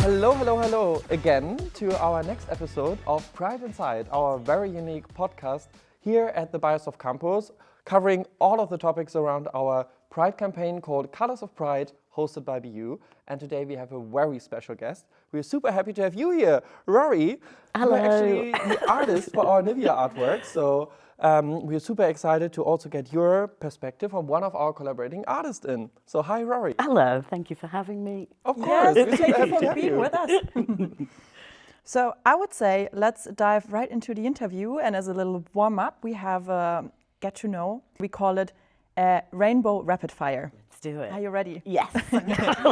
Hello, hello, hello again to our next episode of Pride Inside, our very unique podcast here at the Beiersdorf campus, covering all of the topics around our Pride campaign called Colors of Pride, hosted by BU. And today we have a very special guest. We're super happy to have you here, Rory. Hello. You're actually the artist for our NIVEA artwork. So we're super excited to also get your perspective on one of our collaborating artists in. So hi, Rory. Hello, thank you for having me. Of course, we're super happy to have being you. with us. So I would say let's dive right into the interview, and as a little warm-up, we have a get to know. We call it a Rainbow Rapid Fire. Let's do it. Are you ready? Yes.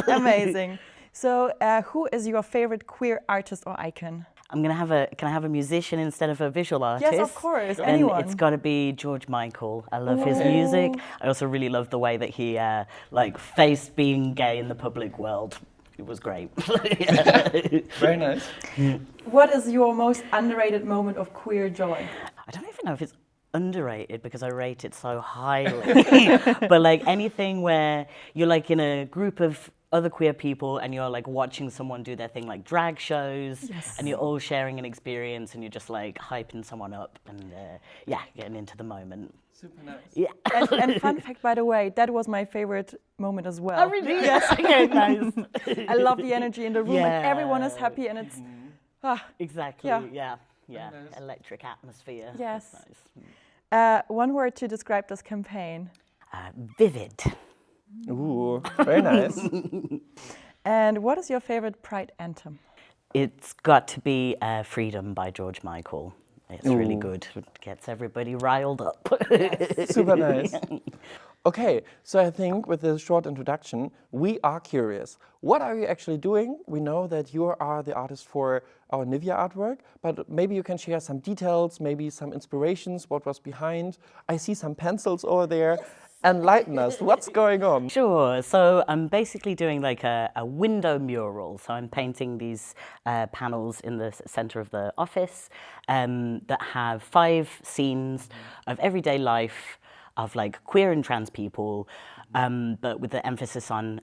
Amazing. So who is your favorite queer artist or icon? Can I have a musician instead of a visual artist? Yes, of course. And Anyone. it's got to be George Michael. I love his music. I also really love the way that he faced being gay in the public world. It was great. Very nice. What is your most underrated moment of queer joy? I don't even know if it's underrated because I rate it so highly. But like anything where you're like in a group of other queer people and you're like watching someone do their thing, like drag shows, and you're all sharing an experience and you're just like hyping someone up and getting into the moment. Super nice. Yeah. And fun fact, by the way, that was my favorite moment as well. Oh, really? Yes. Okay, nice. I love the energy in the room, and everyone is Yeah. happy, and it's Exactly. Yeah. Yeah. nice. Electric atmosphere. Yes. That's nice. one word to describe this campaign. Vivid. Ooh, very nice. And what is your favorite Pride anthem? It's got to be Freedom by George Michael. It's really Ooh. good. It gets everybody riled up. Super nice. Okay, so I think with this short introduction, we are curious. What are you actually doing? We know that you are the artist for our NIVEA artwork, but maybe you can share some details, maybe some inspirations, what was behind. I see some pencils over there. Enlighten us, what's going on? Sure. So I'm basically doing like a window mural. So I'm painting these panels in the center of the office that have 5 scenes of everyday life of like queer and trans people, but with the emphasis on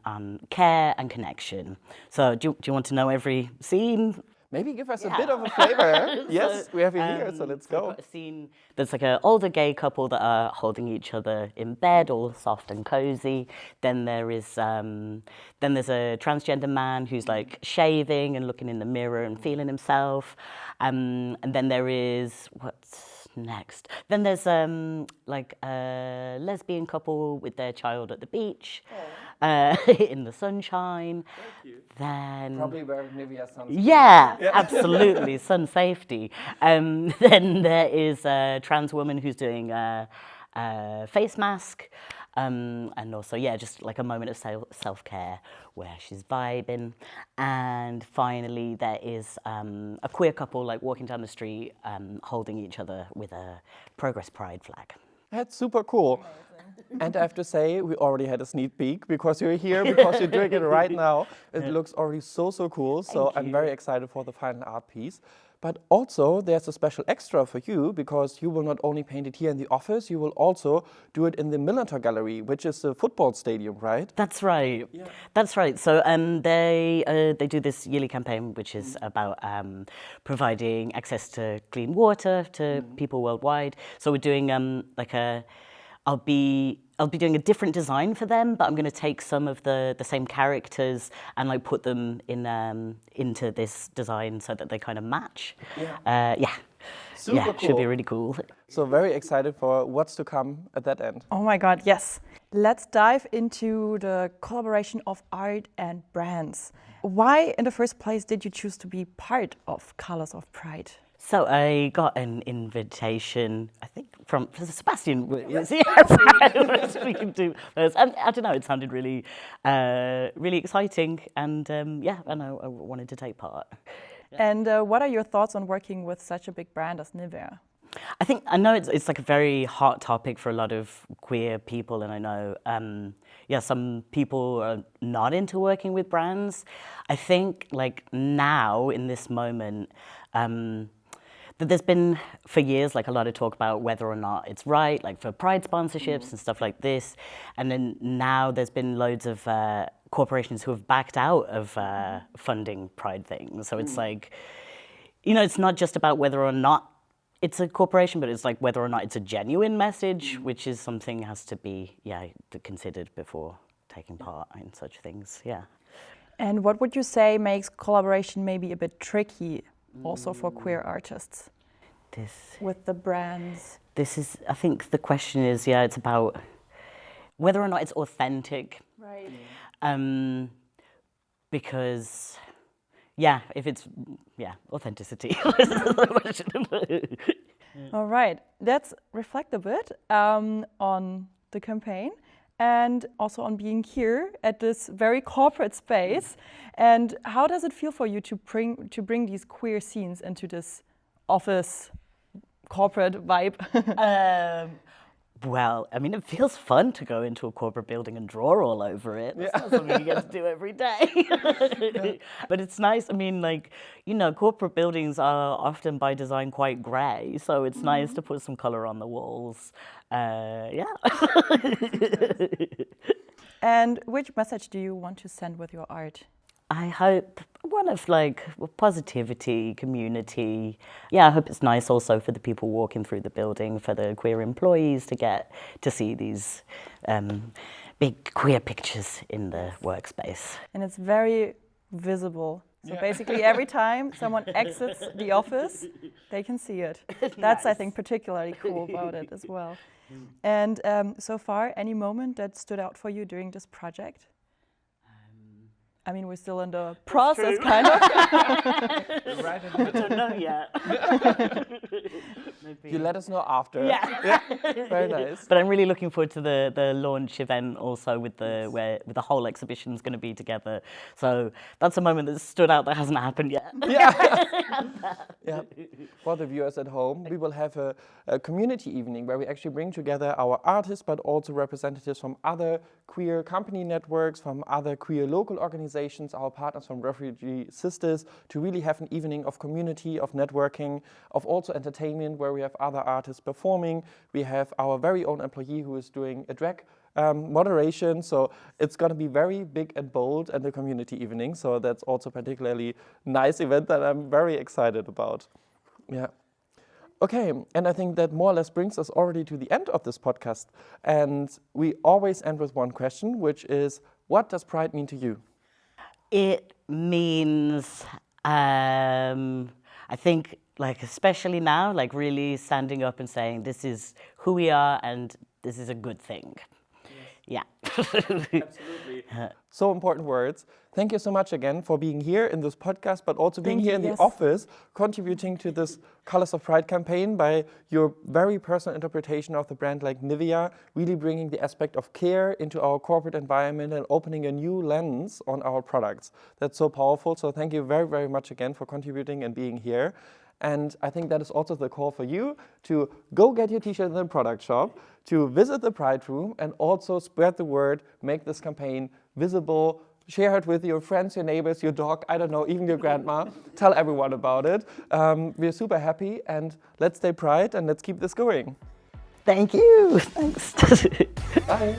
care and connection. So do you want to know every scene? Maybe give us a bit of a flavor. Yes, we have you here, so let's I've go. got a scene that's like an older gay couple that are holding each other in bed, all soft and cozy. Then there's a transgender man who's like shaving and looking in the mirror and feeling himself. And then there is what's next? Then there's like a lesbian couple with their child at the beach in the sunshine. Then Probably wearing NIVEA sunscreen. yeah, absolutely, sun safety. Then there is a trans woman who's doing a face mask, and also just like a moment of self-care where she's vibing. And finally, there is a queer couple like walking down the street, holding each other with a Progress Pride flag. That's super cool. And I have to say, we already had a sneak peek because you're here, because you're doing it right now. It looks already so cool. So I'm very excited for the final art piece. But also, there's a special extra for you because you will not only paint it here in the office, you will also do it in the Millantor Gallery, which is a football stadium, right? That's right. Yeah. That's right. So they do this yearly campaign, which is about providing access to clean water to people worldwide. So we're doing I'll be doing a different design for them, but I'm going to take some of the same characters and like put them in into this design so that they kind of match. Super It should be really cool. So very excited for what's to come at that end. Oh my God, yes. Let's dive into the collaboration of art and brands. Why, in the first place, did you choose to be part of Colors of Pride? So I got an invitation, I think, from Sebastian. Yes, speaking to us. And I don't know, it sounded really, really exciting, and and I wanted to take part. And what are your thoughts on working with such a big brand as NIVEA? I know it's like a very hot topic for a lot of queer people, and I know some people are not into working with brands. I think like now in this moment, that there's been for years like a lot of talk about whether or not it's right, like for Pride sponsorships and stuff like this, and then now there's been loads of corporations who have backed out of funding Pride things. So it's like, you know, it's not just about whether or not it's a corporation, but it's like whether or not it's a genuine message, which is something has to be considered before taking part in such things. Yeah. And what would you say makes collaboration maybe a bit tricky also for queer artists with the brands? This is, I think the question is, it's about whether or not it's authentic. Right. Because, if it's, authenticity. All right, let's reflect a bit on the campaign and also on being here at this very corporate space. And how does it feel for you to bring these queer scenes into this office corporate vibe? Well, I mean, it feels fun to go into a corporate building and draw all over it. That's not something you get to do every day. But it's nice. I mean, like, you know, corporate buildings are often by design quite grey, so it's nice to put some colour on the walls. And which message do you want to send with your art? I hope one of like positivity, community. I hope it's nice also for the people walking through the building, for the queer employees to get to see these big queer pictures in the workspace. And it's very visible. So basically every time someone exits the office, they can see it. That's, I think, particularly cool about it as well. And so far, any moment that stood out for you during this project? I mean, we're still in the process, kind of. I don't know yet. You let us know after. Yeah. Very nice. But I'm really looking forward to the launch event also with where the whole exhibition's going to be together. So that's a moment that stood out that hasn't happened yet. For the viewers at home, we will have a community evening where we actually bring together our artists, but also representatives from other queer company networks, from other queer local organizations, our partners from Refugee Sisters, to really have an evening of community, of networking, of also entertainment, where we have other artists performing. We have our very own employee who is doing a drag moderation, so it's going to be very big and bold and a community evening, so that's also particularly nice event that I'm very excited about. Okay, and I think that more or less brings us already to the end of this podcast, and we always end with one question, which is, what does Pride mean to you? It means, I think, like especially now, like really standing up and saying this is who we are and this is a good thing. Absolutely. So important words. Thank you so much again for being here in this podcast, but also being here in the office, contributing to this Colors of Pride campaign by your very personal interpretation of the brand like NIVEA, really bringing the aspect of care into our corporate environment and opening a new lens on our products. That's so powerful. So thank you very, very much again for contributing and being here. And I think that is also the call for you to go get your t-shirt in the product shop, to visit the Pride Room, and also spread the word, make this campaign visible, share it with your friends, your neighbors, your dog, I don't know, even your grandma. Tell everyone about it. We're super happy, and let's stay Pride and let's keep this going. Thank you. Thanks. Bye.